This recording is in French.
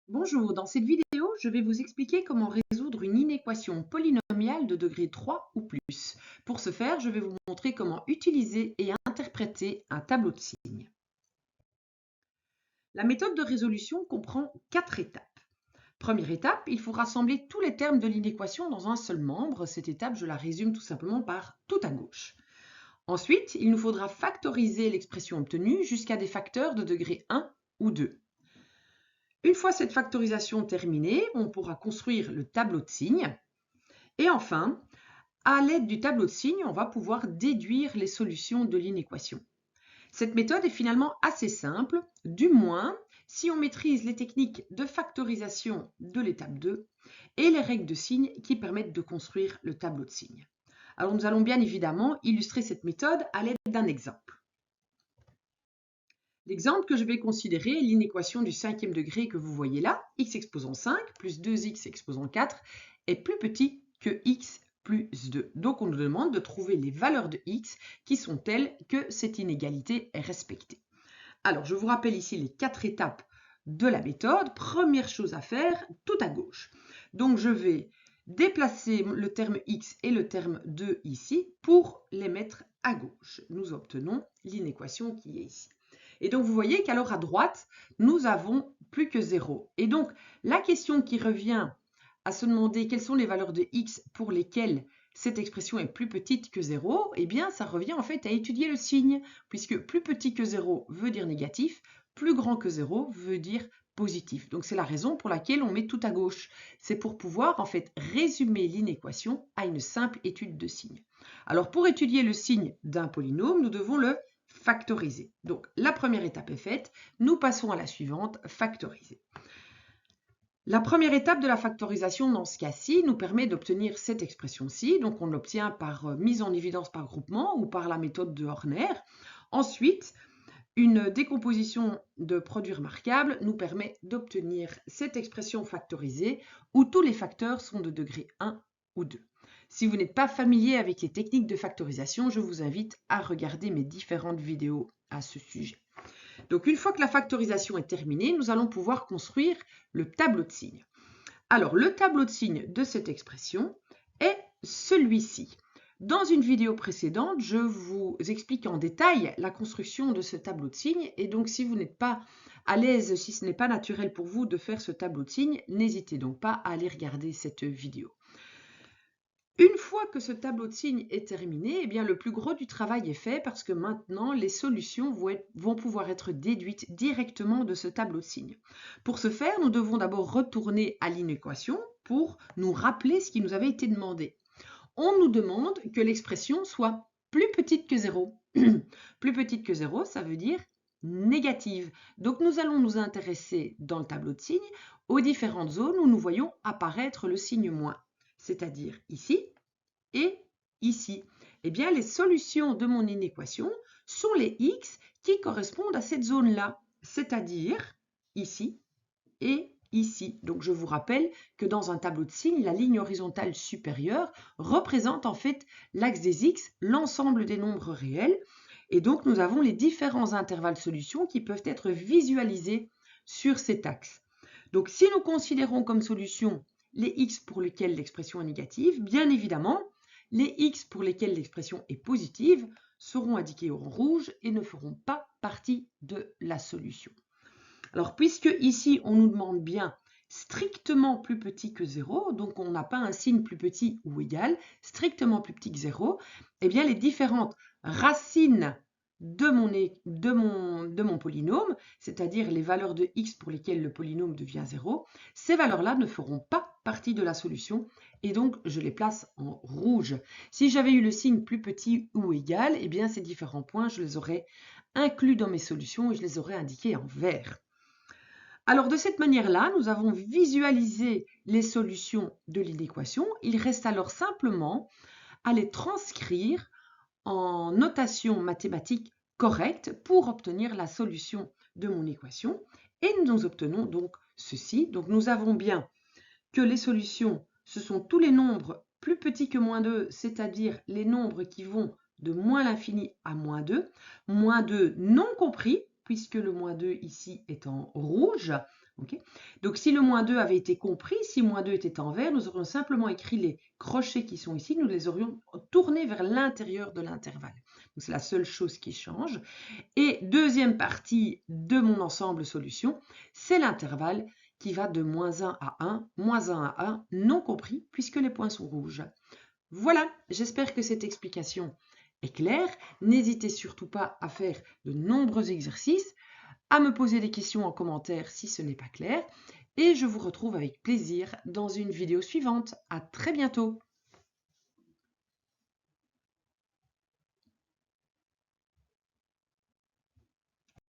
Bonjour, dans cette vidéo, je vais vous expliquer comment résoudre une inéquation polynomiale de degré 3 ou plus. Pour ce faire, je vais vous montrer comment utiliser et interpréter un tableau de signes. La méthode de résolution comprend 4 étapes. Première étape, il faut rassembler tous les termes de l'inéquation dans un seul membre. Cette étape, je la résume tout simplement par tout à gauche. Ensuite, il nous faudra factoriser l'expression obtenue jusqu'à des facteurs de degré 1 ou 2. Une fois cette factorisation terminée, on pourra construire le tableau de signes. Et enfin, à l'aide du tableau de signes, on va pouvoir déduire les solutions de l'inéquation. Cette méthode est finalement assez simple, du moins si on maîtrise les techniques de factorisation de l'étape 2 et les règles de signes qui permettent de construire le tableau de signes. Alors nous allons bien évidemment illustrer cette méthode à l'aide d'un exemple. L'exemple que je vais considérer est l'inéquation du cinquième degré que vous voyez là, x exposant 5 plus 2x exposant 4 est plus petit que x plus 2. Donc on nous demande de trouver les valeurs de x qui sont telles que cette inégalité est respectée. Alors je vous rappelle ici les 4 étapes de la méthode. Première chose à faire, tout à gauche. Donc je vais déplacer le terme x et le terme 2 ici pour les mettre à gauche. Nous obtenons l'inéquation qui est ici. Et donc, vous voyez qu'alors à droite, nous avons plus que 0. Et donc, la question qui revient à se demander quelles sont les valeurs de x pour lesquelles cette expression est plus petite que 0, eh bien, ça revient en fait à étudier le signe, puisque plus petit que 0 veut dire négatif, plus grand que 0 veut dire positif. Donc, c'est la raison pour laquelle on met tout à gauche. C'est pour pouvoir en fait résumer l'inéquation à une simple étude de signe. Alors, pour étudier le signe d'un polynôme, nous devons le factoriser. Donc, la première étape est faite. Nous passons à la suivante, factoriser. La première étape de la factorisation dans ce cas-ci nous permet d'obtenir cette expression-ci. Donc, on l'obtient par mise en évidence par groupement ou par la méthode de Horner. Ensuite, une décomposition de produits remarquables nous permet d'obtenir cette expression factorisée où tous les facteurs sont de degré 1 ou 2. Si vous n'êtes pas familier avec les techniques de factorisation, je vous invite à regarder mes différentes vidéos à ce sujet. Donc, une fois que la factorisation est terminée, nous allons pouvoir construire le tableau de signes. Alors, le tableau de signes de cette expression est celui-ci. Dans une vidéo précédente, je vous explique en détail la construction de ce tableau de signes. Et donc, si vous n'êtes pas à l'aise, si ce n'est pas naturel pour vous de faire ce tableau de signes, n'hésitez donc pas à aller regarder cette vidéo. Une fois que ce tableau de signes est terminé, eh bien, le plus gros du travail est fait parce que maintenant, les solutions vont pouvoir être déduites directement de ce tableau de signes. Pour ce faire, nous devons d'abord retourner à l'inéquation pour nous rappeler ce qui nous avait été demandé. On nous demande que l'expression soit plus petite que 0. Plus petite que 0, ça veut dire négative. Donc, nous allons nous intéresser dans le tableau de signes aux différentes zones où nous voyons apparaître le signe moins, c'est-à-dire ici et ici. Eh bien, les solutions de mon inéquation sont les x qui correspondent à cette zone-là, c'est-à-dire ici et ici. Donc, je vous rappelle que dans un tableau de signes, la ligne horizontale supérieure représente en fait l'axe des x, l'ensemble des nombres réels. Et donc, nous avons les différents intervalles solutions qui peuvent être visualisés sur cet axe. Donc, si nous considérons comme solution les x pour lesquels l'expression est négative, bien évidemment, les x pour lesquels l'expression est positive seront indiqués en rouge et ne feront pas partie de la solution. Alors, puisque ici, on nous demande bien strictement plus petit que 0, donc on n'a pas un signe plus petit ou égal, strictement plus petit que 0, eh bien, les différentes racines de mon polynôme, c'est-à-dire les valeurs de x pour lesquelles le polynôme devient 0, ces valeurs-là ne feront pas partie de la solution et donc je les place en rouge. Si j'avais eu le signe plus petit ou égal, eh bien ces différents points, je les aurais inclus dans mes solutions et je les aurais indiqués en vert. Alors de cette manière-là, nous avons visualisé les solutions de l'inéquation. Il reste alors simplement à les transcrire en notation mathématique correcte pour obtenir la solution de mon équation. Et nous obtenons donc ceci. Donc nous avons bien que les solutions, ce sont tous les nombres plus petits que moins 2, c'est-à-dire les nombres qui vont de moins l'infini à moins 2 non compris, puisque le moins 2 ici est en rouge. Okay, donc, si le moins 2 avait été compris, si moins 2 était en vert, nous aurions simplement écrit les crochets qui sont ici, nous les aurions tournés vers l'intérieur de l'intervalle. Donc, c'est la seule chose qui change. Et deuxième partie de mon ensemble solution, c'est l'intervalle qui va de moins 1 à 1, moins 1 à 1, non compris puisque les points sont rouges. Voilà, j'espère que cette explication est claire. N'hésitez surtout pas à faire de nombreux exercices, à me poser des questions en commentaire si ce n'est pas clair. Et je vous retrouve avec plaisir dans une vidéo suivante. À très bientôt!